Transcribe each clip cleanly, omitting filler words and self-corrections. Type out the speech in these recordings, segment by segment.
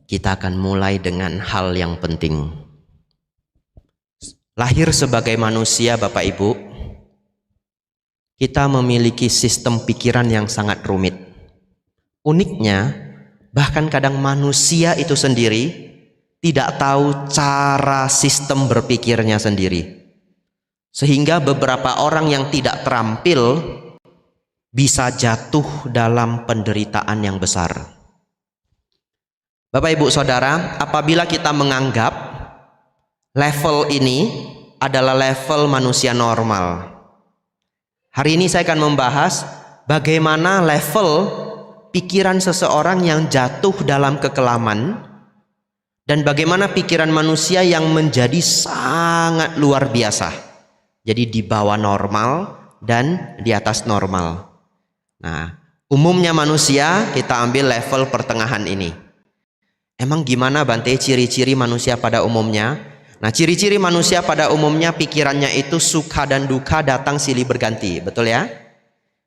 Kita akan mulai dengan hal yang penting. Lahir sebagai manusia, Bapak Ibu, kita memiliki sistem pikiran yang sangat rumit. Uniknya, bahkan kadang manusia itu sendiri tidak tahu cara sistem berpikirnya sendiri. Sehingga beberapa orang yang tidak terampil bisa jatuh dalam penderitaan yang besar. Bapak Ibu Saudara, apabila kita menganggap level ini adalah level manusia normal, hari ini saya akan membahas bagaimana level pikiran seseorang yang jatuh dalam kekelaman dan bagaimana pikiran manusia yang menjadi sangat luar biasa. Jadi di bawah normal dan di atas normal. Nah, umumnya manusia kita ambil level pertengahan ini. Emang gimana Bante ciri-ciri manusia pada umumnya? Nah, ciri-ciri manusia pada umumnya pikirannya itu suka dan duka datang silih berganti, betul ya?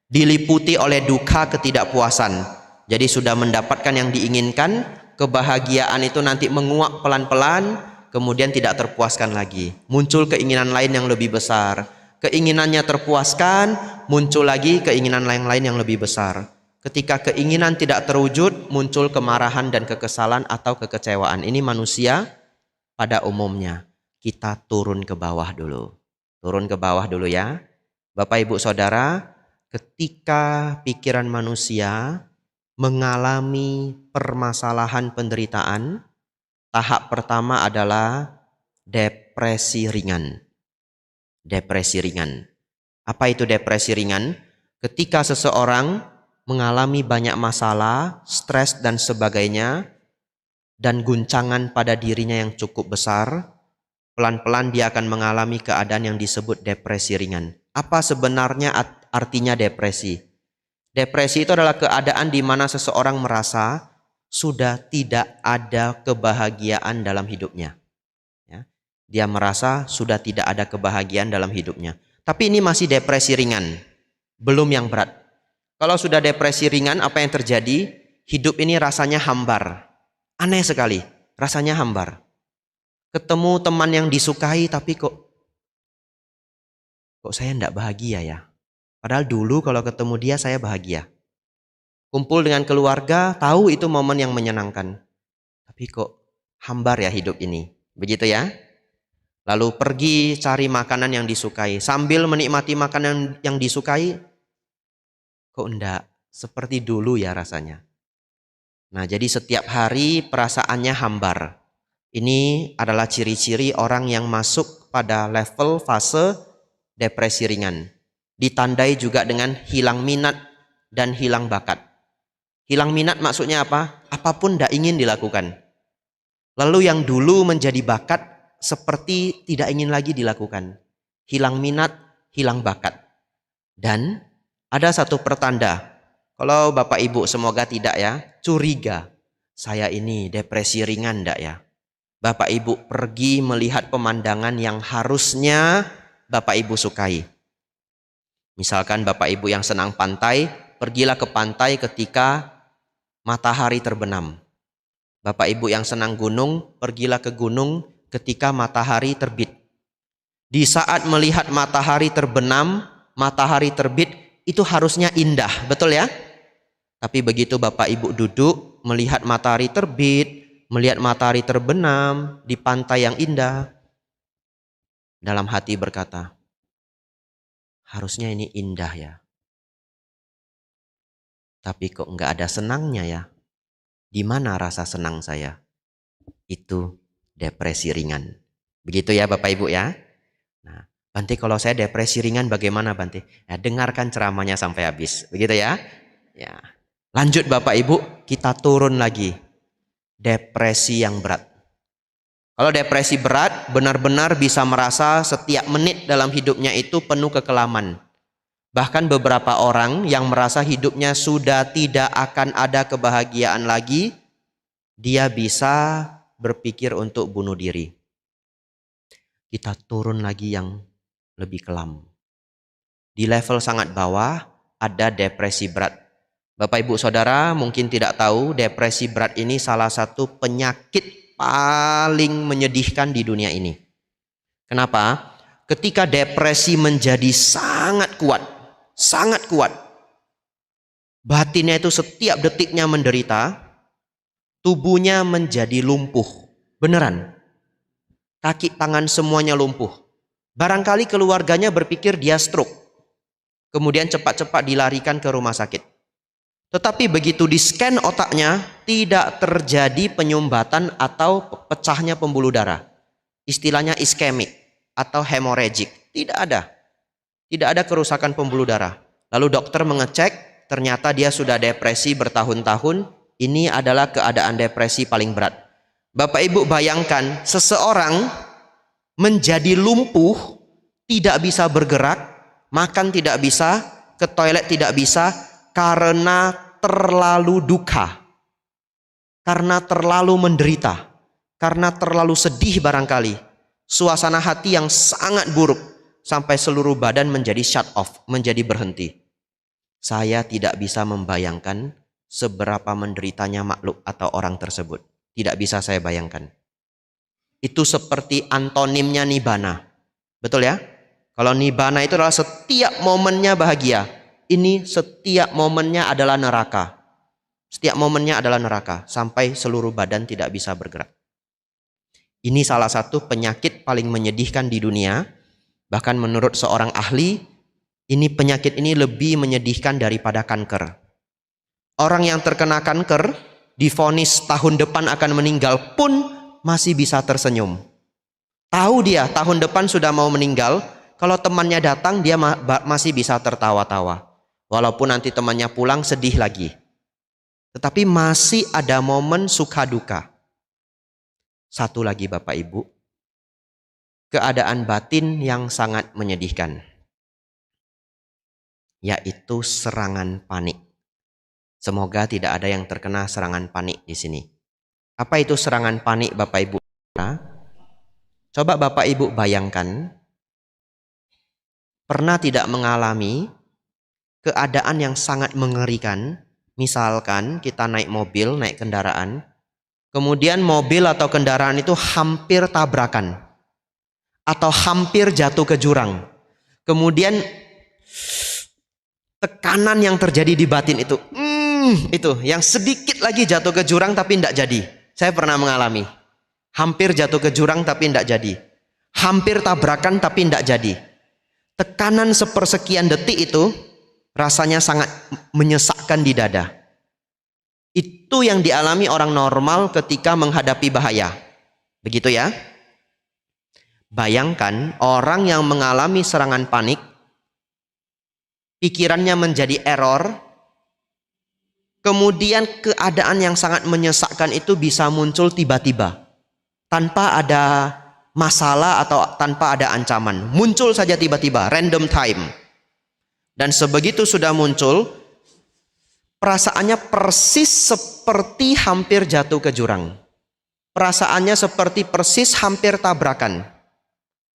Diliputi oleh duka ketidakpuasan. Jadi sudah mendapatkan yang diinginkan, kebahagiaan itu nanti menguap pelan-pelan, kemudian tidak terpuaskan lagi. Muncul keinginan lain yang lebih besar. Keinginannya terpuaskan, muncul lagi keinginan lain yang lebih besar. Ketika keinginan tidak terwujud, muncul kemarahan dan kekesalan atau kekecewaan. Ini manusia pada umumnya. Kita turun ke bawah dulu. Turun ke bawah dulu ya. Bapak Ibu Saudara, ketika pikiran manusia mengalami permasalahan penderitaan, tahap pertama adalah depresi ringan. Depresi ringan. Apa itu depresi ringan? Ketika seseorang mengalami banyak masalah, stres dan sebagainya, dan guncangan pada dirinya yang cukup besar, pelan-pelan dia akan mengalami keadaan yang disebut depresi ringan. Apa sebenarnya artinya depresi? Depresi itu adalah keadaan di mana seseorang merasa sudah tidak ada kebahagiaan dalam hidupnya. Ya. Dia merasa sudah tidak ada kebahagiaan dalam hidupnya. Tapi ini masih depresi ringan, belum yang berat. Kalau sudah depresi ringan, apa yang terjadi? Hidup ini rasanya hambar. Aneh sekali, rasanya hambar. Ketemu teman yang disukai, tapi kok saya tidak bahagia ya? Padahal dulu kalau ketemu dia saya bahagia. Kumpul dengan keluarga, tahu itu momen yang menyenangkan. Tapi kok hambar ya hidup ini. Begitu ya? Lalu pergi cari makanan yang disukai. Sambil menikmati makanan yang disukai, kok enggak seperti dulu ya rasanya. Nah, jadi setiap hari perasaannya hambar. Ini adalah ciri-ciri orang yang masuk pada level fase depresi ringan. Ditandai juga dengan hilang minat dan hilang bakat. Hilang minat maksudnya apa? Apapun tidak ingin dilakukan. Lalu yang dulu menjadi bakat seperti tidak ingin lagi dilakukan. Hilang minat, hilang bakat. Dan ada satu pertanda, kalau Bapak Ibu semoga tidak ya, curiga, saya ini depresi ringan enggak ya? Bapak Ibu pergi melihat pemandangan yang harusnya Bapak Ibu sukai. Misalkan Bapak Ibu yang senang pantai, pergilah ke pantai ketika matahari terbenam. Bapak Ibu yang senang gunung, pergilah ke gunung ketika matahari terbit. Di saat melihat matahari terbenam, matahari terbit, itu harusnya indah, betul ya? Tapi begitu Bapak Ibu duduk, melihat matahari terbit, melihat matahari terbenam di pantai yang indah, dalam hati berkata, harusnya ini indah ya. Tapi kok enggak ada senangnya ya? Di mana rasa senang saya? Itu depresi ringan. Begitu ya Bapak Ibu ya? Nah, Bante, kalau saya depresi ringan bagaimana Bante? Ya, dengarkan ceramahnya sampai habis. Begitu ya? Ya. Lanjut Bapak Ibu, kita turun lagi. Depresi yang berat. Kalau depresi berat, benar-benar bisa merasa setiap menit dalam hidupnya itu penuh kekelaman. Bahkan beberapa orang yang merasa hidupnya sudah tidak akan ada kebahagiaan lagi, dia bisa berpikir untuk bunuh diri. Kita turun lagi yang lebih kelam. Di level sangat bawah ada depresi berat. Bapak Ibu Saudara mungkin tidak tahu, depresi berat ini salah satu penyakit paling menyedihkan di dunia ini. Kenapa? Ketika depresi menjadi sangat kuat, batinnya itu setiap detiknya menderita, tubuhnya menjadi lumpuh, beneran. Kaki tangan semuanya lumpuh. Barangkali keluarganya berpikir dia stroke, kemudian cepat-cepat dilarikan ke rumah sakit. Tetapi begitu di-scan otaknya, tidak terjadi penyumbatan atau pecahnya pembuluh darah. Istilahnya iskemik atau hemorrhagic. Tidak ada. Tidak ada kerusakan pembuluh darah. Lalu dokter mengecek, ternyata dia sudah depresi bertahun-tahun. Ini adalah keadaan depresi paling berat. Bapak Ibu bayangkan, seseorang menjadi lumpuh, tidak bisa bergerak, makan tidak bisa, ke toilet tidak bisa, karena terlalu duka, karena terlalu menderita, karena terlalu sedih barangkali. Suasana hati yang sangat buruk, sampai seluruh badan menjadi shut off, menjadi berhenti. Saya tidak bisa membayangkan seberapa menderitanya makhluk atau orang tersebut. Tidak bisa saya bayangkan. Itu seperti antonimnya nibbana. Betul ya? Kalau nibbana itu adalah setiap momennya bahagia. Ini setiap momennya adalah neraka. Setiap momennya adalah neraka. Sampai seluruh badan tidak bisa bergerak. Ini salah satu penyakit paling menyedihkan di dunia. Bahkan menurut seorang ahli, penyakit ini lebih menyedihkan daripada kanker. Orang yang terkena kanker, divonis tahun depan akan meninggal pun masih bisa tersenyum. Tahu dia tahun depan sudah mau meninggal, kalau temannya datang dia masih bisa tertawa-tawa. Walaupun nanti temannya pulang sedih lagi. Tetapi masih ada momen suka duka. Satu lagi Bapak Ibu. Keadaan batin yang sangat menyedihkan. Yaitu serangan panik. Semoga tidak ada yang terkena serangan panik di sini. Apa itu serangan panik Bapak Ibu? Coba Bapak Ibu bayangkan. Pernah tidak mengalami keadaan yang sangat mengerikan, misalkan kita naik mobil, naik kendaraan, kemudian mobil atau kendaraan itu hampir tabrakan, atau hampir jatuh ke jurang. Kemudian tekanan yang terjadi di batin itu yang sedikit lagi jatuh ke jurang tapi tidak jadi. Saya pernah mengalami, hampir jatuh ke jurang tapi tidak jadi, hampir tabrakan tapi tidak jadi. Tekanan sepersekian detik itu rasanya sangat menyesakkan di dada. Itu yang dialami orang normal ketika menghadapi bahaya. Begitu ya. Bayangkan orang yang mengalami serangan panik, pikirannya menjadi error, kemudian keadaan yang sangat menyesakkan itu bisa muncul tiba-tiba, tanpa ada masalah atau tanpa ada ancaman. Muncul saja tiba-tiba, random time. Dan sebegitu sudah muncul, perasaannya persis seperti hampir jatuh ke jurang. Perasaannya seperti persis hampir tabrakan.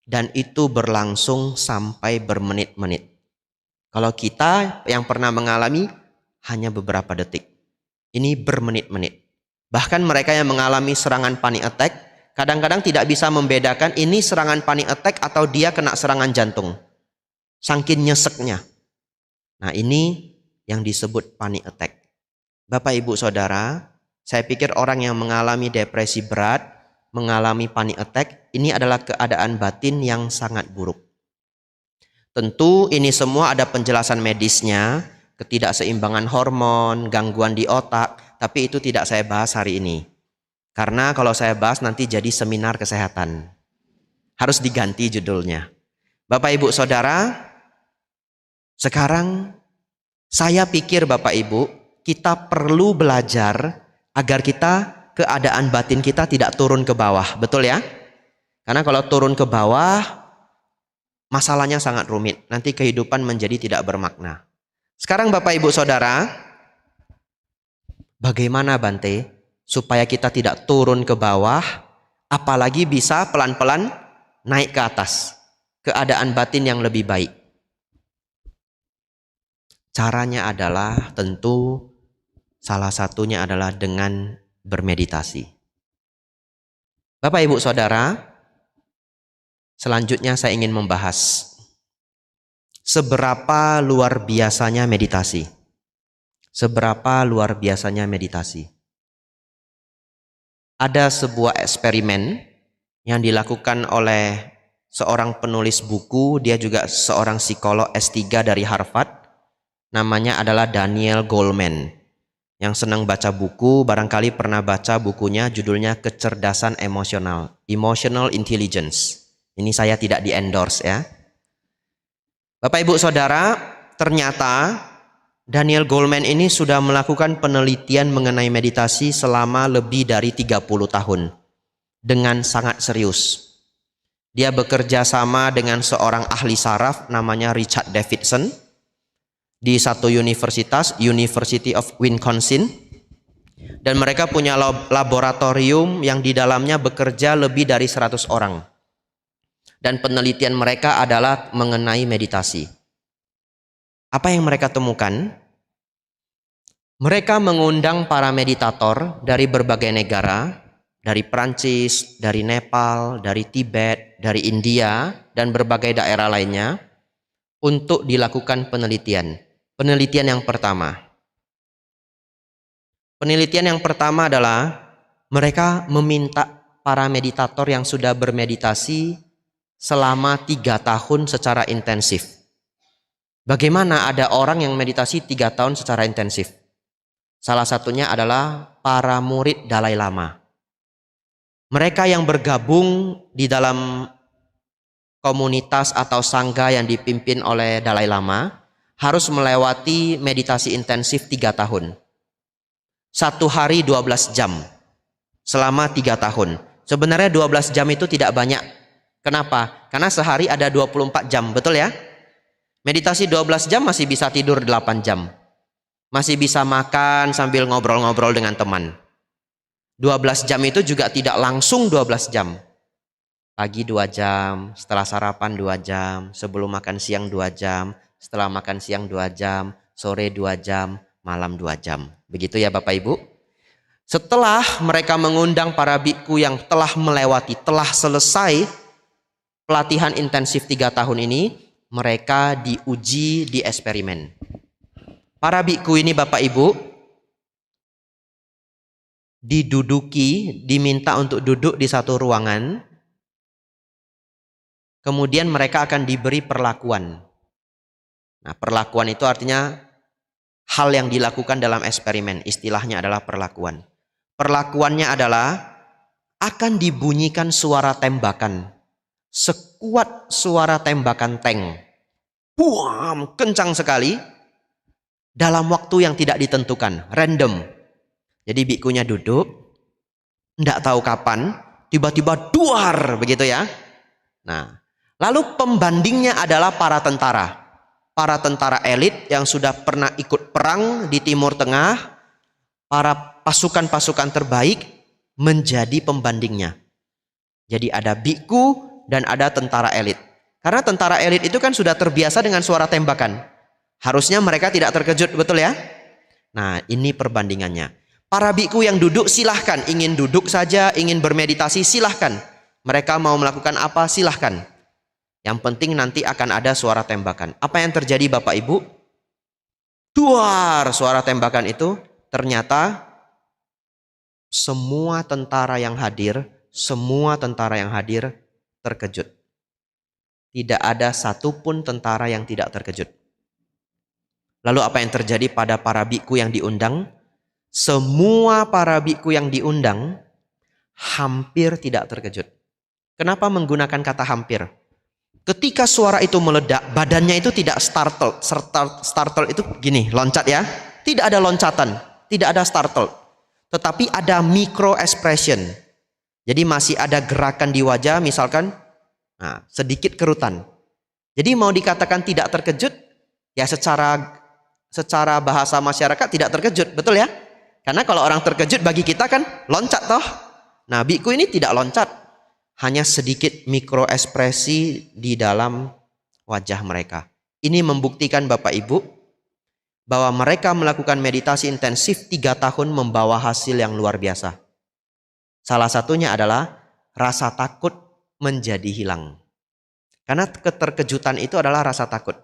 Dan itu berlangsung sampai bermenit-menit. Kalau kita yang pernah mengalami, hanya beberapa detik. Ini bermenit-menit. Bahkan mereka yang mengalami serangan panic attack, kadang-kadang tidak bisa membedakan ini serangan panic attack atau dia kena serangan jantung. Saking nyeseknya. Nah ini yang disebut panic attack. Bapak Ibu Saudara, saya pikir orang yang mengalami depresi berat, mengalami panic attack, ini adalah keadaan batin yang sangat buruk. Tentu ini semua ada penjelasan medisnya, ketidakseimbangan hormon, gangguan di otak, tapi itu tidak saya bahas hari ini. Karena kalau saya bahas nanti jadi seminar kesehatan. Harus diganti judulnya. Bapak Ibu Saudara, sekarang saya pikir Bapak Ibu, kita perlu belajar agar keadaan batin kita tidak turun ke bawah. Betul ya? Karena kalau turun ke bawah, masalahnya sangat rumit. Nanti kehidupan menjadi tidak bermakna. Sekarang Bapak Ibu Saudara, bagaimana Bante supaya kita tidak turun ke bawah, apalagi bisa pelan-pelan naik ke atas, keadaan batin yang lebih baik? Caranya adalah tentu Salah satunya adalah dengan bermeditasi. Bapak Ibu Saudara, selanjutnya saya ingin membahas seberapa luar biasanya meditasi. Seberapa luar biasanya meditasi. Ada sebuah eksperimen yang dilakukan oleh seorang penulis buku, dia juga seorang psikolog S3 dari Harvard. Namanya adalah Daniel Goleman. Yang senang baca buku, barangkali pernah baca bukunya, judulnya Kecerdasan Emosional, Emotional Intelligence. Ini saya tidak di-endorse ya. Bapak Ibu Saudara, ternyata Daniel Goleman ini sudah melakukan penelitian mengenai meditasi selama lebih dari 30 tahun. Dengan sangat serius. Dia bekerja sama dengan seorang ahli saraf namanya Richard Davidson. Di satu universitas, University of Wisconsin, dan mereka punya laboratorium yang di dalamnya bekerja lebih dari 100 orang, dan penelitian mereka adalah mengenai meditasi. Apa yang mereka temukan? Mereka mengundang para meditator dari berbagai negara, dari Prancis, dari Nepal, dari Tibet, dari India, dan berbagai daerah lainnya untuk dilakukan penelitian. Penelitian yang pertama adalah mereka meminta para meditator yang sudah bermeditasi selama 3 tahun secara intensif. Bagaimana ada orang yang meditasi 3 tahun secara intensif? Salah satunya adalah para murid Dalai Lama. Mereka yang bergabung di dalam komunitas atau sangga yang dipimpin oleh Dalai Lama harus melewati meditasi intensif 3 tahun. 1 hari 12 jam selama 3 tahun. Sebenarnya 12 jam itu tidak banyak. Kenapa? Karena sehari ada 24 jam, betul ya? Meditasi 12 jam masih bisa tidur 8 jam. Masih bisa makan sambil ngobrol-ngobrol dengan teman. 12 jam itu juga tidak langsung 12 jam. Pagi 2 jam, setelah sarapan 2 jam, sebelum makan siang 2 jam, setelah makan siang 2 jam, sore 2 jam, malam 2 jam. Begitu ya Bapak Ibu. Setelah mereka mengundang para biku yang telah selesai pelatihan intensif 3 tahun ini, mereka diuji di eksperimen. Para biku ini Bapak Ibu diminta untuk duduk di satu ruangan. Kemudian mereka akan diberi perlakuan. Nah, perlakuan itu artinya hal yang dilakukan dalam eksperimen. Istilahnya adalah perlakuan. Perlakuannya adalah akan dibunyikan suara tembakan. Sekuat suara tembakan tank. Buam, kencang sekali. Dalam waktu yang tidak ditentukan. Random. Jadi bikunya duduk. Tidak tahu kapan. Tiba-tiba duar. Begitu ya. Nah, lalu pembandingnya adalah para tentara. Para tentara elit yang sudah pernah ikut perang di Timur Tengah, para pasukan-pasukan terbaik menjadi pembandingnya. Jadi ada biku dan ada tentara elit. Karena tentara elit itu kan sudah terbiasa dengan suara tembakan. Harusnya mereka tidak terkejut, betul ya? Nah, ini perbandingannya. Para biku yang duduk silahkan, ingin duduk saja, ingin bermeditasi silahkan. Mereka mau melakukan apa silahkan. Yang penting nanti akan ada suara tembakan. Apa yang terjadi Bapak Ibu? Duar suara tembakan itu ternyata semua tentara yang hadir terkejut. Tidak ada satupun tentara yang tidak terkejut. Lalu apa yang terjadi pada para biku yang diundang? Semua para biku yang diundang hampir tidak terkejut. Kenapa menggunakan kata hampir? Ketika suara itu meledak, badannya itu tidak startle. Startle itu gini, loncat ya. Tidak ada loncatan, tidak ada startle. Tetapi ada micro expression. Jadi masih ada gerakan di wajah, misalkan sedikit kerutan. Jadi mau dikatakan tidak terkejut, ya secara bahasa masyarakat tidak terkejut, betul ya? Karena kalau orang terkejut bagi kita kan loncat toh. Nah, biku ini tidak loncat. Hanya sedikit mikro ekspresi di dalam wajah mereka. Ini membuktikan Bapak Ibu bahwa mereka melakukan meditasi intensif 3 tahun membawa hasil yang luar biasa. Salah satunya adalah rasa takut menjadi hilang. Karena keterkejutan itu adalah rasa takut.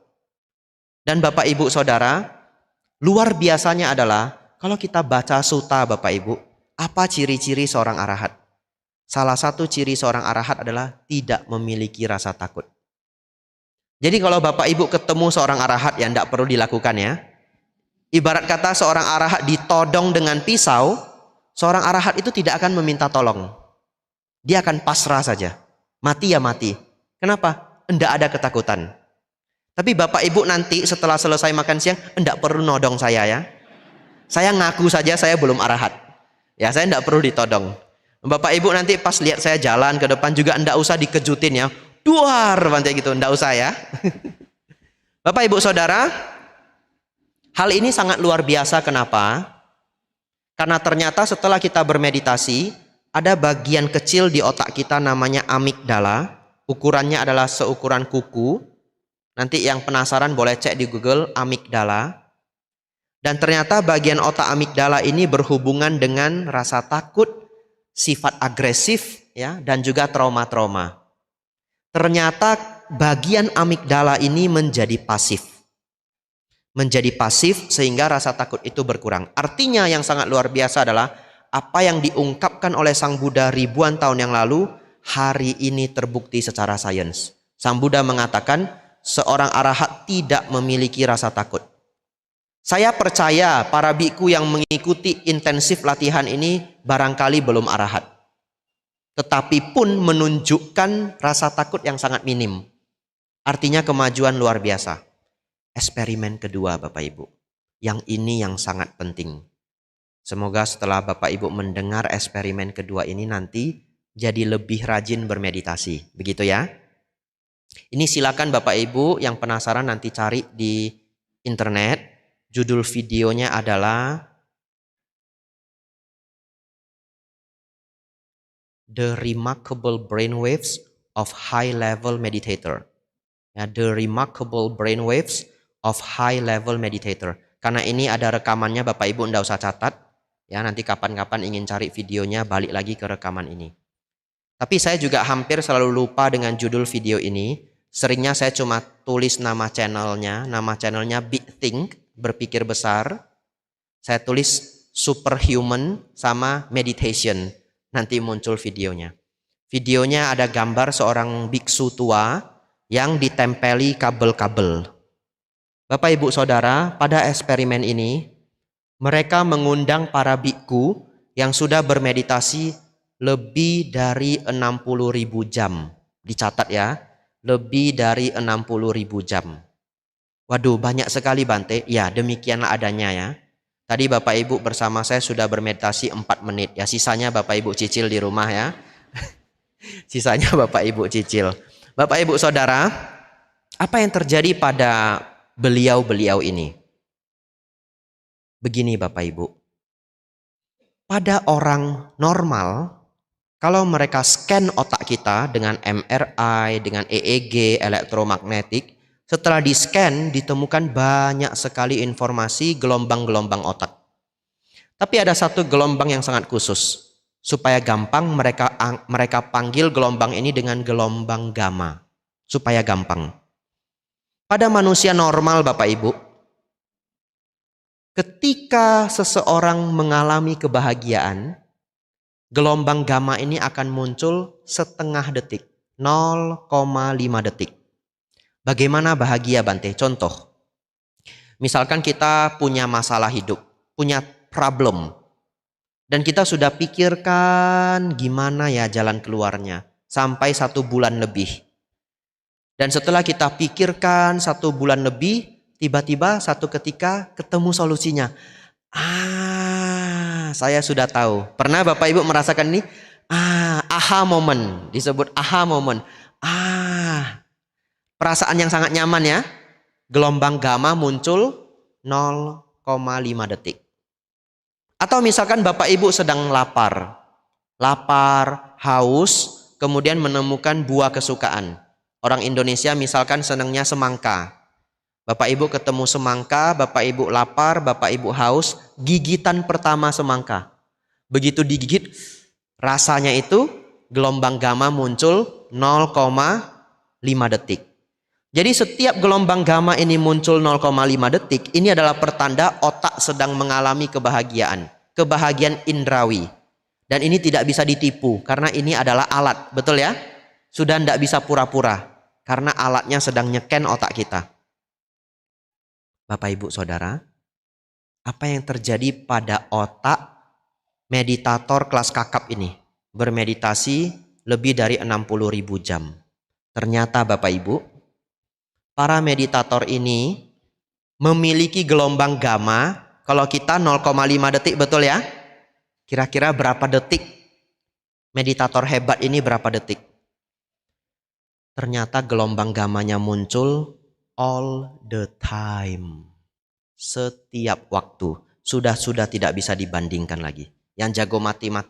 Dan Bapak Ibu Saudara, luar biasanya adalah kalau kita baca sutta Bapak Ibu, apa ciri-ciri seorang arahat? Salah satu ciri seorang arahat adalah tidak memiliki rasa takut. Jadi kalau Bapak Ibu ketemu seorang arahat yang tidak perlu dilakukan ya. Ibarat kata seorang arahat ditodong dengan pisau, seorang arahat itu tidak akan meminta tolong. Dia akan pasrah saja. Mati ya mati. Kenapa? Tidak ada ketakutan. Tapi Bapak Ibu nanti setelah selesai makan siang, tidak perlu nodong saya ya. Saya ngaku saja saya belum arahat. Ya, saya tidak perlu ditodong. Bapak Ibu nanti pas lihat saya jalan ke depan juga tidak usah dikejutin ya. Duar, bantai gitu, tidak usah ya. Bapak Ibu Saudara, hal ini sangat luar biasa. Kenapa? Karena ternyata setelah kita bermeditasi, ada bagian kecil di otak kita namanya amigdala. Ukurannya adalah seukuran kuku. Nanti yang penasaran boleh cek di Google amigdala. Dan ternyata bagian otak amigdala ini berhubungan dengan rasa takut, sifat agresif, ya, dan juga trauma-trauma. Ternyata bagian amigdala ini menjadi pasif. Menjadi pasif sehingga rasa takut itu berkurang. Artinya yang sangat luar biasa adalah apa yang diungkapkan oleh Sang Buddha ribuan tahun yang lalu, hari ini terbukti secara sains. Sang Buddha mengatakan seorang arahat tidak memiliki rasa takut. Saya percaya para biku yang mengikuti intensif latihan ini barangkali belum arahat. Tetapi pun menunjukkan rasa takut yang sangat minim. Artinya kemajuan luar biasa. Eksperimen kedua Bapak Ibu. Yang ini yang sangat penting. Semoga setelah Bapak Ibu mendengar eksperimen kedua ini nanti jadi lebih rajin bermeditasi. Begitu ya. Ini silakan Bapak Ibu yang penasaran nanti cari di internet. Judul videonya adalah The Remarkable Brainwaves of High Level Meditator. Ya, The Remarkable Brainwaves of High Level Meditator. Karena ini ada rekamannya, Bapak Ibu tidak usah catat. Ya, nanti kapan-kapan ingin cari videonya balik lagi ke rekaman ini. Tapi saya juga hampir selalu lupa dengan judul video ini. Seringnya saya cuma tulis nama channelnya. Nama channelnya Big Think, berpikir besar. Saya tulis Superhuman sama Meditation. Nanti muncul videonya. Videonya ada gambar seorang biksu tua yang ditempeli kabel-kabel. Bapak Ibu Saudara, pada eksperimen ini mereka mengundang para biku yang sudah bermeditasi lebih dari 60.000 jam. Dicatat ya, lebih dari 60.000 jam. Waduh, banyak sekali Bante. Ya, demikianlah adanya ya. Tadi Bapak Ibu bersama saya sudah bermeditasi 4 menit. Ya, sisanya Bapak Ibu cicil di rumah ya. Sisanya Bapak Ibu cicil. Bapak Ibu Saudara, apa yang terjadi pada beliau-beliau ini? Begini Bapak Ibu. Pada orang normal, kalau mereka scan otak kita dengan MRI, dengan EEG, elektromagnetik, setelah di-scan ditemukan banyak sekali informasi gelombang-gelombang otak. Tapi ada satu gelombang yang sangat khusus. Supaya gampang mereka panggil gelombang ini dengan gelombang gamma. Supaya gampang. Pada manusia normal Bapak Ibu, ketika seseorang mengalami kebahagiaan, gelombang gamma ini akan muncul setengah detik, 0,5 detik. Bagaimana bahagia Bante? Contoh, misalkan kita punya masalah hidup, punya problem, dan kita sudah pikirkan gimana ya jalan keluarnya, sampai 1 bulan lebih. Dan setelah kita pikirkan 1 bulan lebih, tiba-tiba satu ketika ketemu solusinya. Saya sudah tahu. Pernah Bapak Ibu merasakan ini? Aha moment. Disebut aha moment. Perasaan yang sangat nyaman ya. Gelombang gamma muncul 0,5 detik. Atau misalkan Bapak Ibu sedang lapar. Lapar, haus, kemudian menemukan buah kesukaan. Orang Indonesia misalkan senangnya semangka. Bapak Ibu ketemu semangka, Bapak Ibu lapar, Bapak Ibu haus, gigitan pertama semangka. Begitu digigit, rasanya itu gelombang gamma muncul 0,5 detik. Jadi setiap gelombang gamma ini muncul 0,5 detik, ini adalah pertanda otak sedang mengalami kebahagiaan. Kebahagiaan indrawi. Dan ini tidak bisa ditipu, karena ini adalah alat, betul ya? Sudah tidak bisa pura-pura, karena alatnya sedang nyeken otak kita. Bapak Ibu Saudara, apa yang terjadi pada otak meditator kelas kakap ini? Bermeditasi lebih dari 60.000 jam. Ternyata Bapak Ibu, para meditator ini memiliki gelombang gamma. Kalau kita 0,5 detik, betul ya? Kira-kira berapa detik? Meditator hebat ini berapa detik? Ternyata gelombang gammanya muncul all the time. Setiap waktu. Sudah tidak bisa dibandingkan lagi. Yang jago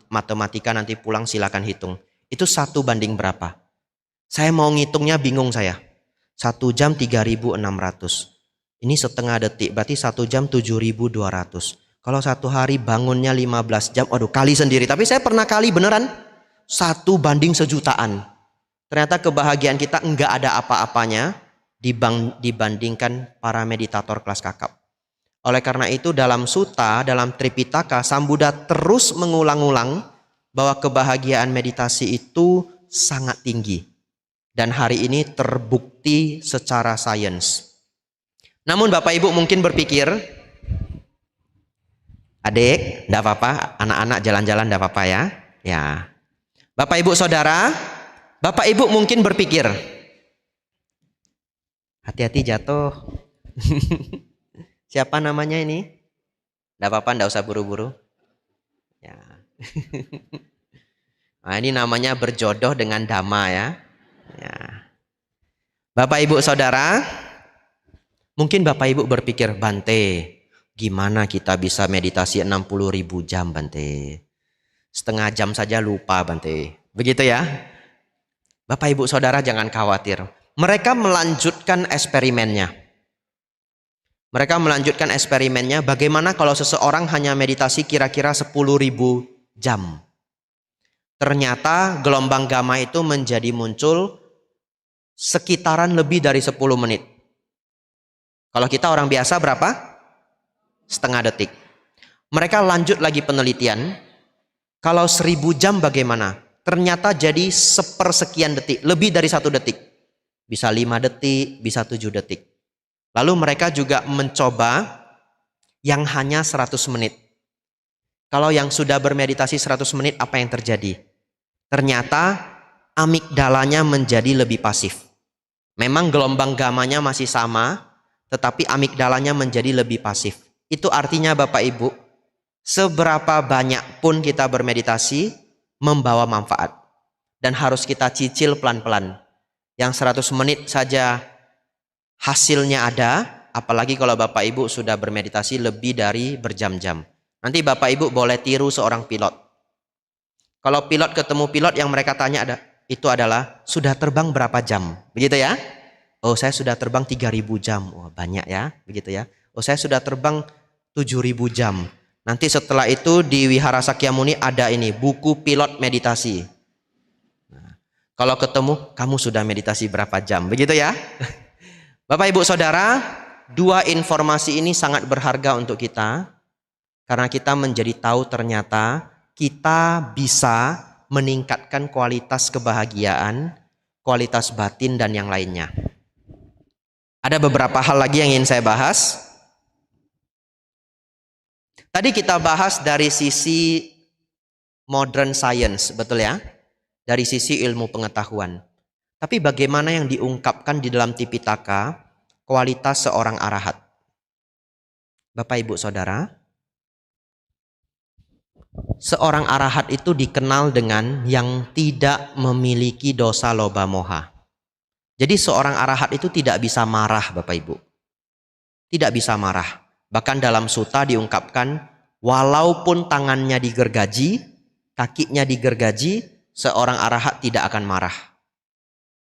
matematika nanti pulang silakan hitung. Itu 1 banding berapa? Saya mau ngitungnya bingung saya. 1 jam 3.600. Ini setengah detik, berarti 1 jam 7.200. Kalau 1 hari bangunnya 15 jam, aduh kali sendiri. Tapi saya pernah kali beneran. 1 banding sejutaan. Ternyata kebahagiaan kita enggak ada apa-apanya dibandingkan para meditator kelas kakap. Oleh karena itu dalam Sutta, dalam Tripitaka, Sang Buddha terus mengulang-ulang bahwa kebahagiaan meditasi itu sangat tinggi. Dan hari ini terbukti secara sains. Namun Bapak Ibu mungkin berpikir, adik, enggak apa-apa, anak-anak jalan-jalan enggak apa-apa ya. Ya. Bapak Ibu Saudara, Bapak Ibu mungkin berpikir, hati-hati jatuh. Siapa namanya ini? Enggak apa-apa, enggak usah buru-buru. Ya. Nah, ini namanya berjodoh dengan Dhamma ya. Ya. Bapak Ibu Saudara, mungkin Bapak Ibu berpikir, Bante, gimana kita bisa meditasi 60.000 jam Bante? Setengah jam saja lupa Bante. Begitu ya? Bapak Ibu Saudara jangan khawatir. Mereka melanjutkan eksperimennya. Mereka melanjutkan eksperimennya bagaimana kalau seseorang hanya meditasi kira-kira 10.000 jam. Ternyata gelombang gamma itu menjadi muncul sekitaran lebih dari 10 menit. Kalau kita orang biasa berapa? Setengah detik. Mereka lanjut lagi penelitian. Kalau 1000 jam bagaimana? Ternyata jadi sepersekian detik, lebih dari 1 detik. Bisa 5 detik, bisa 7 detik. Lalu mereka juga mencoba yang hanya 100 menit. Kalau yang sudah bermeditasi 100 menit, apa yang terjadi? Ternyata amigdalanya menjadi lebih pasif. Memang gelombang gammanya masih sama, tetapi amigdalanya menjadi lebih pasif. Itu artinya Bapak Ibu, seberapa banyak pun kita bermeditasi, membawa manfaat. Dan harus kita cicil pelan-pelan. Yang 100 menit saja hasilnya ada, apalagi kalau Bapak Ibu sudah bermeditasi lebih dari berjam-jam. Nanti Bapak Ibu boleh tiru seorang pilot. Kalau pilot ketemu pilot yang mereka tanya itu adalah, sudah terbang berapa jam? Begitu ya? Oh, saya sudah terbang 3.000 jam. Oh, banyak ya, begitu ya. Oh, saya sudah terbang 7.000 jam. Nanti setelah itu di Wihara Sakyamuni ada ini, buku pilot meditasi. Nah, kalau ketemu, kamu sudah meditasi berapa jam? Begitu ya? Bapak Ibu Saudara, 2 informasi ini sangat berharga untuk kita. Karena kita menjadi tahu ternyata kita bisa meningkatkan kualitas kebahagiaan, kualitas batin dan yang lainnya. Ada beberapa hal lagi yang ingin saya bahas. Tadi kita bahas dari sisi modern science, betul ya? Dari sisi ilmu pengetahuan. Tapi bagaimana yang diungkapkan di dalam Tipitaka, kualitas seorang arahat? Bapak Ibu Saudara, seorang arahat itu dikenal dengan yang tidak memiliki dosa loba moha. Jadi seorang arahat itu tidak bisa marah Bapak Ibu. Tidak bisa marah. Bahkan dalam sutta diungkapkan, walaupun tangannya digergaji, kakinya digergaji, seorang arahat tidak akan marah.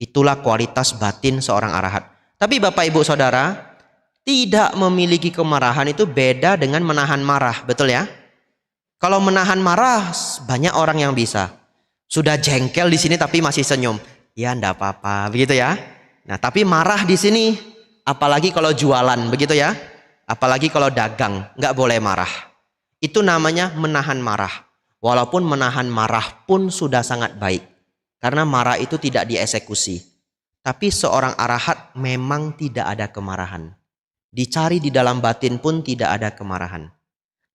Itulah kualitas batin seorang arahat. Tapi Bapak Ibu Saudara, Tidak memiliki kemarahan itu beda dengan menahan marah, betul ya? Kalau menahan marah banyak orang yang bisa. Sudah jengkel di sini tapi masih senyum. Ya enggak apa-apa, begitu ya. Nah, tapi marah di sini, apalagi kalau jualan, begitu ya. Apalagi kalau dagang, nggak boleh marah. Itu namanya menahan marah. Walaupun menahan marah pun sudah sangat baik. Karena marah itu tidak dieksekusi. Tapi seorang arahat memang tidak ada kemarahan. Dicari di dalam batin pun tidak ada kemarahan.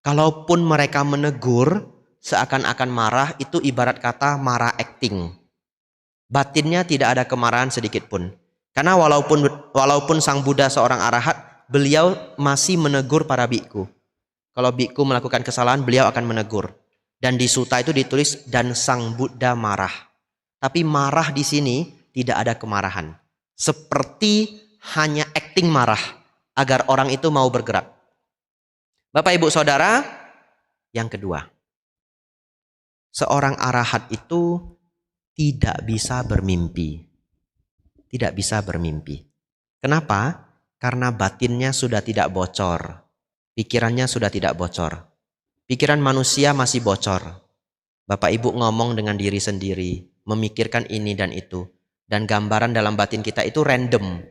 Kalaupun mereka menegur, seakan-akan marah, itu ibarat kata marah acting. Batinnya tidak ada kemarahan sedikit pun. Karena walaupun Sang Buddha seorang arahat, beliau masih menegur para biku. Kalau biku melakukan kesalahan, beliau akan menegur. Dan di suta itu ditulis, dan Sang Buddha marah. Tapi marah di sini tidak ada kemarahan. Seperti hanya acting marah, agar orang itu mau bergerak. Bapak Ibu Saudara, yang kedua. Seorang arahat itu tidak bisa bermimpi. Tidak bisa bermimpi. Kenapa? Karena batinnya sudah tidak bocor. Pikirannya sudah tidak bocor. Pikiran manusia masih bocor. Bapak Ibu ngomong dengan diri sendiri, memikirkan ini dan itu. Dan gambaran dalam batin kita itu random.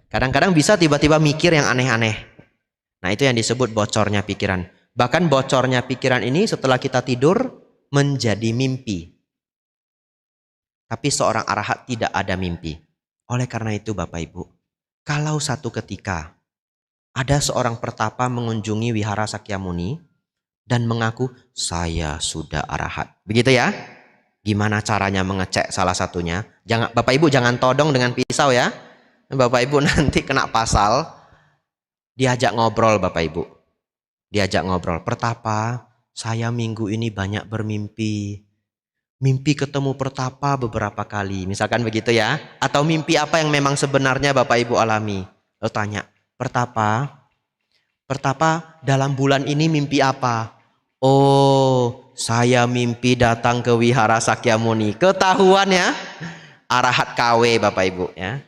Kadang-kadang bisa tiba-tiba mikir yang aneh-aneh. Nah, itu yang disebut bocornya pikiran. Bahkan bocornya pikiran ini setelah kita tidur menjadi mimpi. Tapi seorang arahat tidak ada mimpi. Oleh karena itu Bapak Ibu, kalau satu ketika ada seorang pertapa mengunjungi wihara Sakyamuni dan mengaku, saya sudah arahat. Begitu ya? Gimana caranya mengecek salah satunya? Bapak Ibu jangan todong dengan pisau ya. Bapak Ibu nanti kena pasal. Diajak ngobrol Bapak Ibu. Diajak ngobrol. Pertapa, saya minggu ini banyak bermimpi. Mimpi ketemu pertapa beberapa kali. Misalkan begitu ya. Atau mimpi apa yang memang sebenarnya Bapak Ibu alami. Lalu tanya, pertapa dalam bulan ini mimpi apa? Oh, saya mimpi datang ke wihara Sakyamuni. Ketahuan ya. Arahat KW Bapak Ibu ya.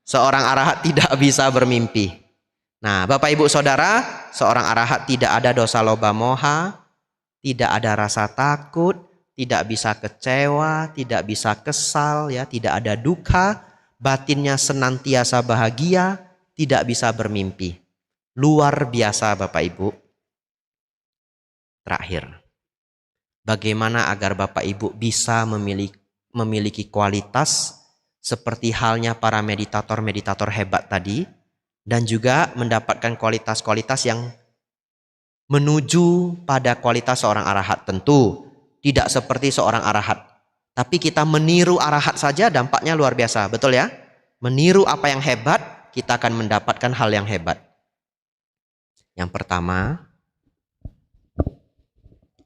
Seorang arahat tidak bisa bermimpi. Nah, Bapak Ibu Saudara, seorang arahat tidak ada dosa loba moha, tidak ada rasa takut, tidak bisa kecewa, tidak bisa kesal, ya, tidak ada duka, batinnya senantiasa bahagia, tidak bisa bermimpi. Luar biasa Bapak Ibu. Terakhir, bagaimana agar Bapak Ibu bisa memiliki kualitas seperti halnya para meditator-meditator hebat tadi, dan juga mendapatkan kualitas-kualitas yang menuju pada kualitas seorang arahat. Tentu tidak seperti seorang arahat, tapi kita meniru arahat saja dampaknya luar biasa, betul ya? Meniru apa yang hebat, kita akan mendapatkan hal yang hebat. Yang pertama,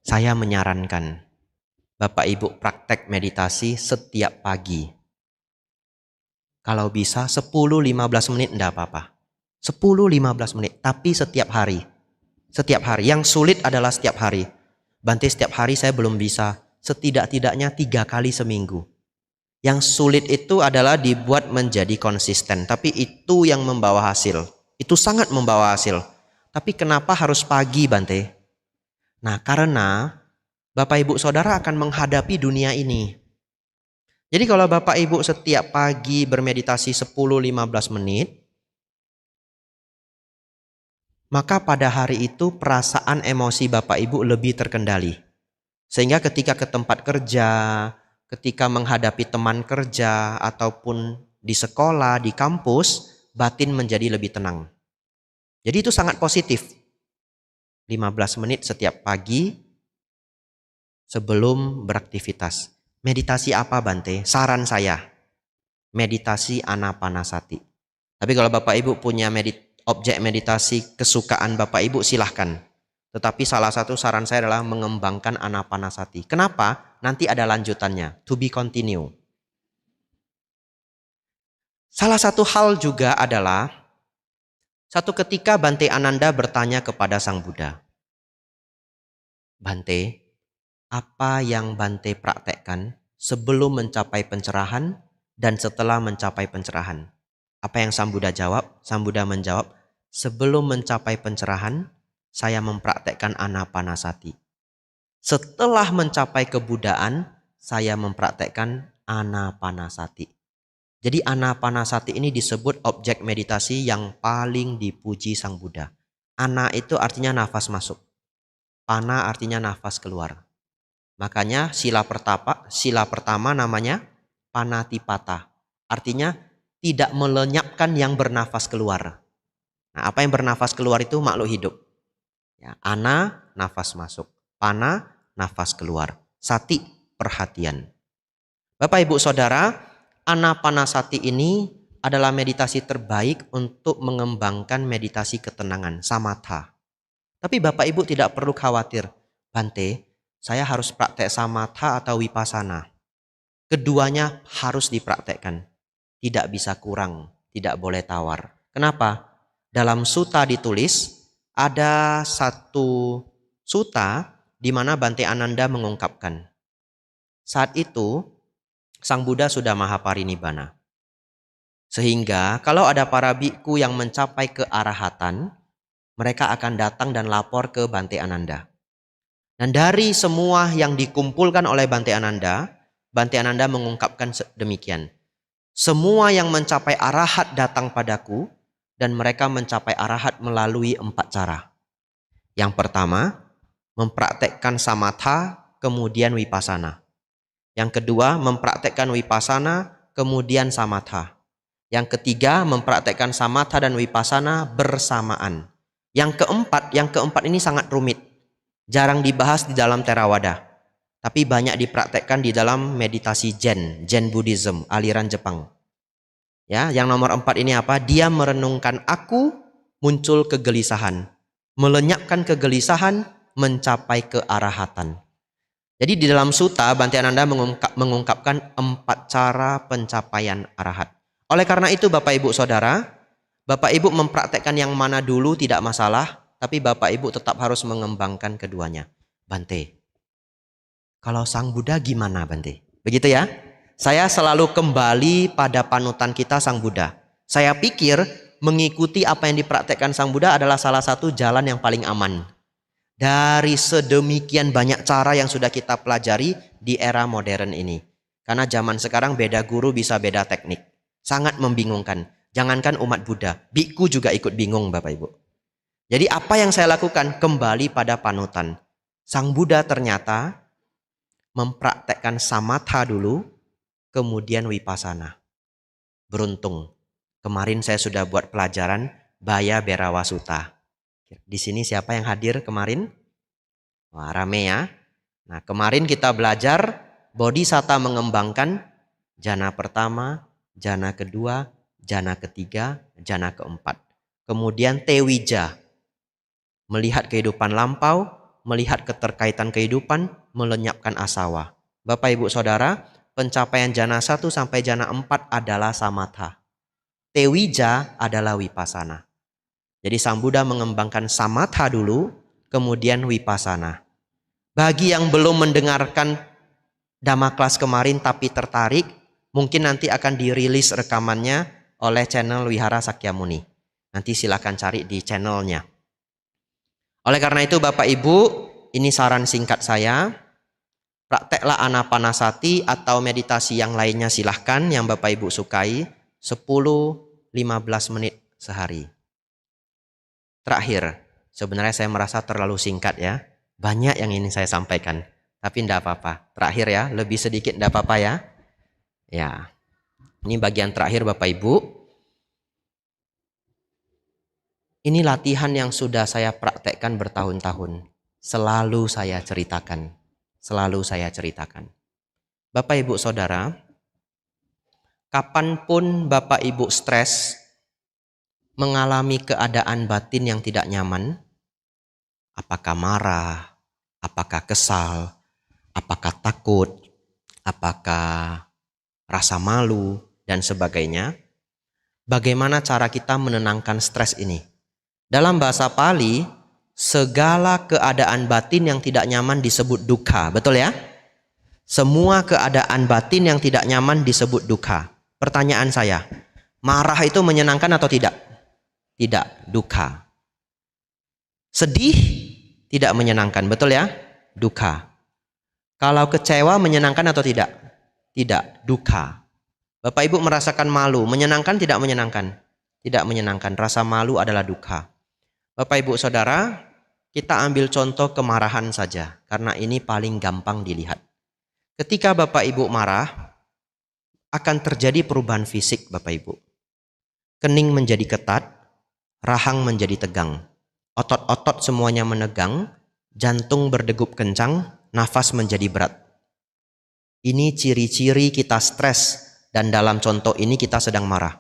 saya menyarankan Bapak Ibu praktek meditasi setiap pagi. Kalau bisa 10-15 menit enggak apa-apa. 10-15 menit, tapi setiap hari. Setiap hari. Yang sulit adalah setiap hari. Bante, setiap hari saya belum bisa. Setidak-tidaknya 3 kali seminggu. Yang sulit itu adalah dibuat menjadi konsisten. Tapi itu yang membawa hasil. Itu sangat membawa hasil. Tapi kenapa harus pagi, Bante? Nah, karena Bapak Ibu Saudara akan menghadapi dunia ini. Jadi kalau Bapak Ibu setiap pagi bermeditasi 10-15 menit, maka pada hari itu perasaan emosi Bapak Ibu lebih terkendali. Sehingga ketika ke tempat kerja, ketika menghadapi teman kerja, ataupun di sekolah, di kampus, batin menjadi lebih tenang. Jadi itu sangat positif. 15 menit setiap pagi sebelum beraktivitas. Meditasi apa Bante? Saran saya, meditasi Anapanasati. Tapi kalau Bapak Ibu punya objek meditasi kesukaan Bapak Ibu, silahkan. Tetapi salah satu saran saya adalah mengembangkan Anapanasati. Kenapa? Nanti ada lanjutannya. To be continue. Salah satu hal juga adalah, satu ketika Bante Ananda bertanya kepada Sang Buddha, Bante, apa yang Bante praktekkan sebelum mencapai pencerahan dan setelah mencapai pencerahan? Apa yang Sang Buddha jawab? Sang Buddha menjawab, Sebelum mencapai pencerahan, saya mempraktekkan anapanasati. Setelah mencapai kebudaan, saya mempraktekkan anapanasati. Jadi anapanasati ini disebut objek meditasi yang paling dipuji Sang Buddha. Ana itu artinya nafas masuk. Pana artinya nafas keluar. Makanya sila pertama namanya panatipata. Artinya tidak melenyapkan yang bernafas keluar. Nah, apa yang bernafas keluar itu makhluk hidup. Ya, ana, nafas masuk. Pana, nafas keluar. Sati, perhatian. Bapak Ibu Saudara, anapanasati ini adalah meditasi terbaik untuk mengembangkan meditasi ketenangan, samatha. Tapi Bapak Ibu tidak perlu khawatir, Bante, saya harus praktek samatha atau vipassana. Keduanya harus dipraktekkan. Tidak bisa kurang, tidak boleh tawar. Kenapa? Dalam sutta ditulis, ada satu sutta di mana Bante Ananda mengungkapkan. Saat itu, Sang Buddha sudah Mahaparinibbana. Sehingga kalau ada para bhikkhu yang mencapai kearahatan, mereka akan datang dan lapor ke Bante Ananda. Dan dari semua yang dikumpulkan oleh Bante Ananda mengungkapkan demikian. Semua yang mencapai arahat datang padaku, dan mereka mencapai arahat melalui 4 cara. Yang pertama, mempraktekkan samatha, kemudian vipassana. Yang kedua, mempraktekkan vipassana, kemudian samatha. Yang ketiga, mempraktekkan samatha dan vipassana bersamaan. Yang keempat ini sangat rumit. Jarang dibahas di dalam Theravada. Tapi banyak dipraktekkan di dalam meditasi Zen Buddhism, aliran Jepang. Ya, yang nomor 4 ini apa? Dia merenungkan aku, muncul kegelisahan. Melenyapkan kegelisahan, mencapai kearahatan. Jadi di dalam sutta, Bante Ananda mengungkapkan 4 cara pencapaian arahat. Oleh karena itu Bapak Ibu Saudara, Bapak Ibu mempraktekkan yang mana dulu tidak masalah, tapi Bapak Ibu tetap harus mengembangkan keduanya. Bante, kalau Sang Buddha gimana Bante? Begitu ya? Saya selalu kembali pada panutan kita Sang Buddha. Saya pikir mengikuti apa yang dipraktekkan Sang Buddha adalah salah satu jalan yang paling aman. Dari sedemikian banyak cara yang sudah kita pelajari di era modern ini. Karena zaman sekarang beda guru bisa beda teknik. Sangat membingungkan. Jangankan umat Buddha, bhikkhu juga ikut bingung Bapak Ibu. Jadi apa yang saya lakukan? Kembali pada panutan. Sang Buddha ternyata mempraktekkan samatha dulu, kemudian vipassana. Beruntung. Kemarin saya sudah buat pelajaran Baya Berawa Sutta. Di sini siapa yang hadir kemarin? Wah, rame ya. Nah, kemarin kita belajar Bodhisatta mengembangkan jana pertama, jana kedua, jana ketiga, jana keempat. Kemudian Tewija, melihat kehidupan lampau, melihat keterkaitan kehidupan, melenyapkan asawa. Bapak Ibu Saudara, pencapaian jana 1 sampai jana 4 adalah samatha. Tewija adalah vipassana. Jadi Sang Buddha mengembangkan samatha dulu, kemudian vipassana. Bagi yang belum mendengarkan Dhamma Class kemarin tapi tertarik, mungkin nanti akan dirilis rekamannya oleh channel Wihara Sakyamuni. Nanti silakan cari di channelnya. Oleh karena itu Bapak Ibu, ini saran singkat saya. Prakteklah anapanasati atau meditasi yang lainnya silahkan yang Bapak Ibu sukai 10-15 menit sehari. Terakhir, sebenarnya saya merasa terlalu singkat ya. Banyak yang ingin saya sampaikan, tapi tidak apa-apa. Terakhir ya, lebih sedikit tidak apa-apa ya. Ya, ini bagian terakhir Bapak Ibu. Ini latihan yang sudah saya praktekkan bertahun-tahun. Selalu saya ceritakan. Bapak Ibu Saudara, kapanpun Bapak Ibu stres, mengalami keadaan batin yang tidak nyaman, apakah marah, apakah kesal, apakah takut, apakah rasa malu, dan sebagainya, bagaimana cara kita menenangkan stres ini? Dalam bahasa Pali, segala keadaan batin yang tidak nyaman disebut dukkha, betul ya? Semua keadaan batin yang tidak nyaman disebut dukkha. Pertanyaan saya, marah itu menyenangkan atau tidak? Tidak, duka. Sedih, tidak menyenangkan, betul ya? Duka. Kalau kecewa menyenangkan atau tidak? Tidak, duka. Bapak Ibu merasakan malu, menyenangkan tidak menyenangkan? Tidak menyenangkan, rasa malu adalah duka. Bapak Ibu Saudara, kita ambil contoh kemarahan saja, karena ini paling gampang dilihat. Ketika Bapak Ibu marah, akan terjadi perubahan fisik Bapak Ibu. Kening menjadi ketat, rahang menjadi tegang. Otot-otot semuanya menegang, jantung berdegup kencang, nafas menjadi berat. Ini ciri-ciri kita stres, dan dalam contoh ini kita sedang marah.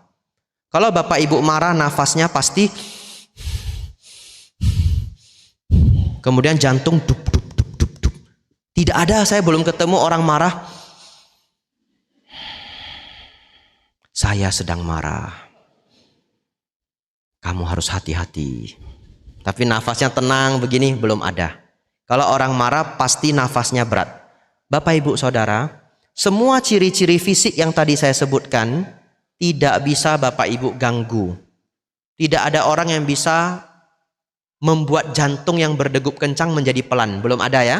Kalau Bapak Ibu marah, nafasnya pasti, kemudian jantung dup dup dup dup dup. Tidak ada, saya belum ketemu orang marah, saya sedang marah, kamu harus hati-hati. Tapi nafasnya tenang begini, belum ada. Kalau orang marah pasti nafasnya berat. Bapak Ibu Saudara, semua ciri-ciri fisik yang tadi saya sebutkan tidak bisa Bapak Ibu ganggu. Tidak ada orang yang bisa membuat jantung yang berdegup kencang menjadi pelan, belum ada ya.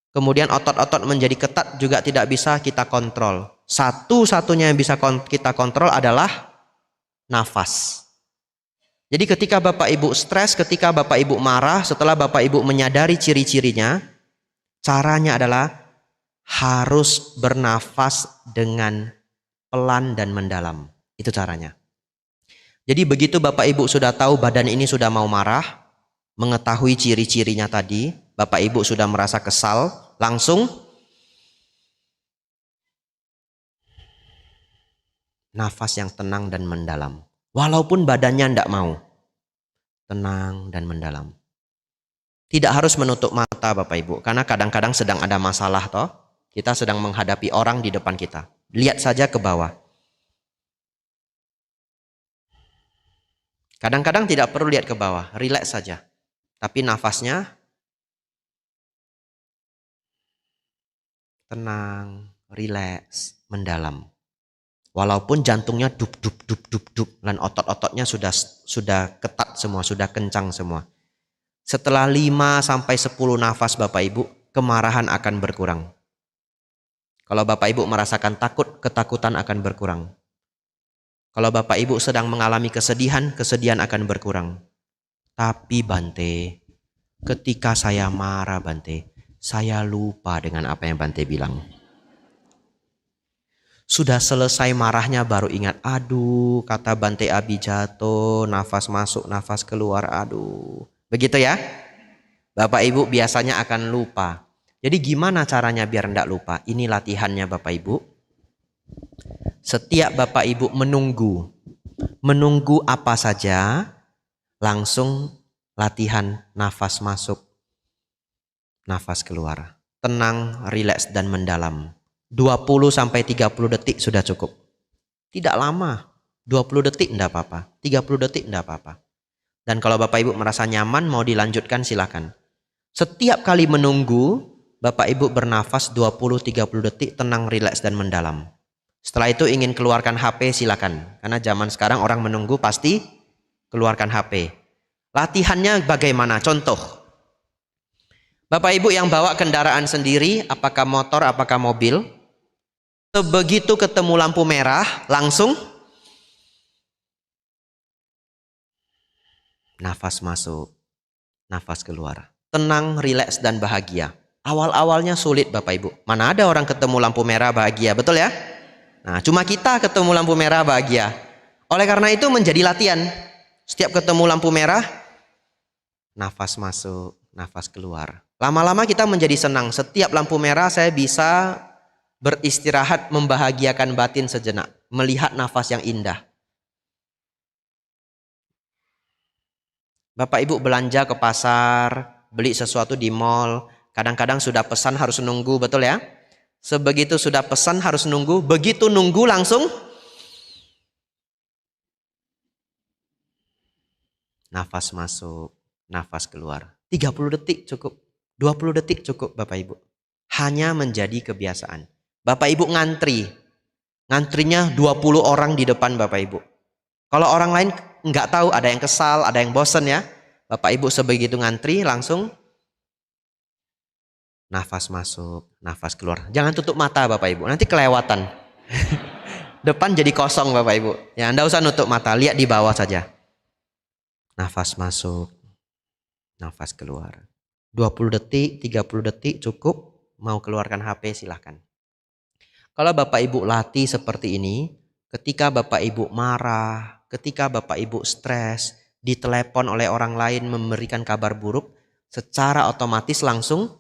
Kemudian otot-otot menjadi ketat juga tidak bisa kita kontrol. Satu-satunya yang bisa kita kontrol adalah nafas. Jadi ketika Bapak Ibu stres, ketika Bapak Ibu marah, setelah Bapak Ibu menyadari ciri-cirinya, caranya adalah harus bernafas dengan pelan dan mendalam. Itu caranya. Jadi begitu Bapak Ibu sudah tahu badan ini sudah mau marah, mengetahui ciri-cirinya tadi, Bapak Ibu sudah merasa kesal, langsung nafas yang tenang dan mendalam. Walaupun badannya tidak mau, tenang dan mendalam. Tidak harus menutup mata Bapak Ibu, karena kadang-kadang sedang ada masalah toh. Kita sedang menghadapi orang di depan kita. Lihat saja ke bawah. Kadang-kadang tidak perlu lihat ke bawah, rileks saja. Tapi nafasnya tenang, rileks, mendalam. Walaupun jantungnya dup dup dup dup dup dan otot-ototnya sudah ketat semua, sudah kencang semua. Setelah 5 sampai 10 nafas Bapak Ibu, kemarahan akan berkurang. Kalau Bapak Ibu merasakan takut, ketakutan akan berkurang. Kalau Bapak Ibu sedang mengalami kesedihan, kesedihan akan berkurang. Tapi Bante, ketika saya marah Bante, saya lupa dengan apa yang Bante bilang. Sudah selesai marahnya baru ingat, aduh kata Bante Abijatto, nafas masuk, nafas keluar, aduh. Begitu ya? Bapak Ibu biasanya akan lupa. Jadi gimana caranya biar tidak lupa? Ini latihannya Bapak Ibu. Setiap Bapak Ibu menunggu apa saja, langsung latihan nafas masuk, nafas keluar. Tenang, rileks dan mendalam. 20 sampai 30 detik sudah cukup. Tidak lama. 20 detik tidak apa-apa. 30 detik tidak apa-apa. Dan kalau Bapak Ibu merasa nyaman mau dilanjutkan silakan. Setiap kali menunggu, Bapak Ibu bernafas 20-30 detik tenang, rileks dan mendalam. Setelah itu ingin keluarkan HP silakan. Karena zaman sekarang orang menunggu pasti keluarkan HP. Latihannya bagaimana? Contoh. Bapak Ibu yang bawa kendaraan sendiri, apakah motor, apakah mobil, sebegitu ketemu lampu merah, langsung nafas masuk, nafas keluar. Tenang, rileks dan bahagia. Awal-awalnya sulit Bapak Ibu. Mana ada orang ketemu lampu merah bahagia, betul ya? Nah, cuma kita ketemu lampu merah bahagia. Oleh karena itu menjadi latihan. Setiap ketemu lampu merah, nafas masuk, nafas keluar. Lama-lama kita menjadi senang. Setiap lampu merah saya bisa beristirahat, membahagiakan batin sejenak, melihat nafas yang indah. Bapak Ibu belanja ke pasar, beli sesuatu di mall, kadang-kadang sudah pesan harus nunggu, betul ya? Sebegitu sudah pesan harus nunggu, begitu nunggu langsung nafas masuk, nafas keluar. 30 detik cukup, 20 detik cukup Bapak Ibu. Hanya menjadi kebiasaan. Bapak Ibu ngantri. Ngantrinya 20 orang di depan Bapak Ibu. Kalau orang lain nggak tahu, ada yang kesal, ada yang bosen ya. Bapak Ibu sebegitu ngantri langsung nafas masuk, nafas keluar. Jangan tutup mata Bapak Ibu, nanti kelewatan. Depan jadi kosong Bapak Ibu. Ya, Anda usah nutup mata, lihat di bawah saja. Nafas masuk, nafas keluar. 20 detik, 30 detik cukup. Mau keluarkan HP silahkan. Kalau Bapak Ibu latih seperti ini, ketika Bapak Ibu marah, ketika Bapak Ibu stres, ditelepon oleh orang lain memberikan kabar buruk, secara otomatis langsung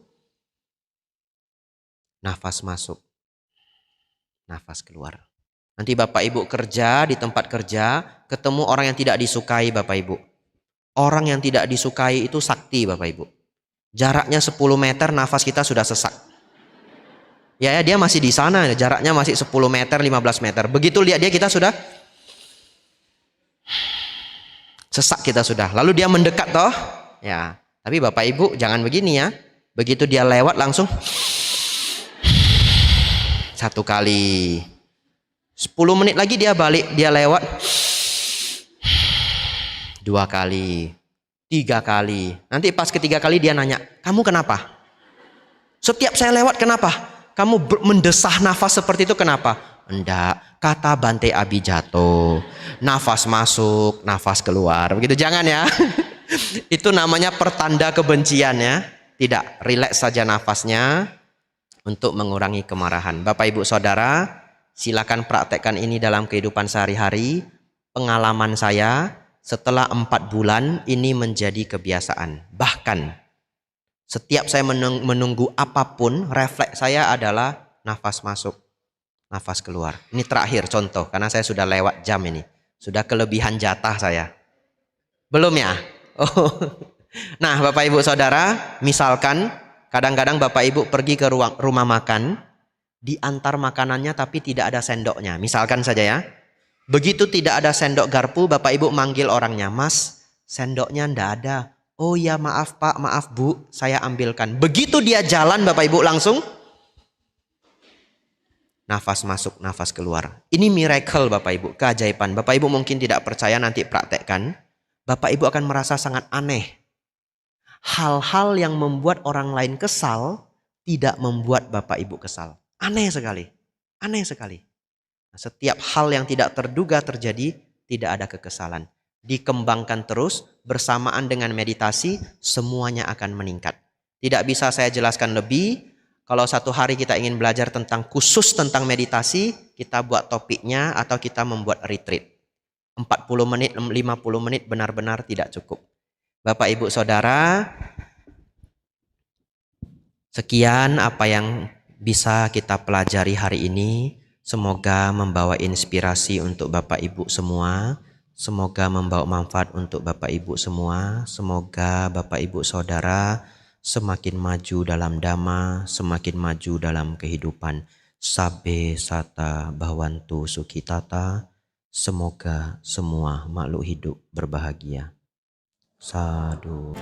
nafas masuk, nafas keluar. Nanti Bapak Ibu kerja di tempat kerja, ketemu orang yang tidak disukai Bapak Ibu. Orang yang tidak disukai itu sakti Bapak Ibu. Jaraknya 10 meter nafas kita sudah sesak. Ya, dia masih di sana, jaraknya masih 10 meter, 15 meter. Begitu lihat dia, kita sudah sesak, kita sudah. Lalu dia mendekat toh. Ya, tapi Bapak Ibu jangan begini ya. Begitu dia lewat langsung 1 kali. 10 menit lagi dia balik, dia lewat 2 kali, 3 kali. Nanti pas ketiga kali dia nanya, kamu kenapa? Setiap saya lewat kenapa? Kamu mendesah nafas seperti itu kenapa? Enggak, kata Bante Abhijato, nafas masuk, nafas keluar. Begitu, jangan ya. Itu namanya pertanda kebencian ya. Tidak, rileks saja nafasnya untuk mengurangi kemarahan. Bapak Ibu Saudara, silakan praktekkan ini dalam kehidupan sehari-hari. Pengalaman saya, setelah 4 bulan ini menjadi kebiasaan. Bahkan setiap saya menunggu apapun, refleks saya adalah nafas masuk, nafas keluar. Ini terakhir contoh, karena saya sudah lewat jam ini. Sudah kelebihan jatah saya. Belum ya? Oh. Nah Bapak Ibu Saudara, misalkan kadang-kadang Bapak Ibu pergi ke rumah makan, diantar makanannya tapi tidak ada sendoknya. Misalkan saja ya. Begitu tidak ada sendok garpu, Bapak Ibu manggil orangnya, Mas, sendoknya ndak ada. Oh ya, maaf Pak, maaf Bu, saya ambilkan. Begitu dia jalan Bapak Ibu langsung nafas masuk, nafas keluar. Ini miracle Bapak Ibu, keajaiban. Bapak Ibu mungkin tidak percaya, nanti praktekkan. Bapak Ibu akan merasa sangat aneh. Hal-hal yang membuat orang lain kesal tidak membuat Bapak Ibu kesal. Aneh sekali, aneh sekali. Setiap hal yang tidak terduga terjadi, tidak ada kekesalan. Dikembangkan terus bersamaan dengan meditasi, semuanya akan meningkat. Tidak bisa saya jelaskan lebih. Kalau satu hari kita ingin belajar tentang khusus tentang meditasi, kita buat topiknya atau kita membuat retreat. 40 menit, 50 menit benar-benar tidak cukup. Bapak Ibu Saudara, sekian apa yang bisa kita pelajari hari ini. Semoga membawa inspirasi untuk Bapak Ibu semua. Semoga membawa manfaat untuk Bapak Ibu semua. Semoga Bapak Ibu Saudara semakin maju dalam dhamma, semakin maju dalam kehidupan. Sabbe sata bhavantu sukhitata. Semoga semua makhluk hidup berbahagia. Sadhu.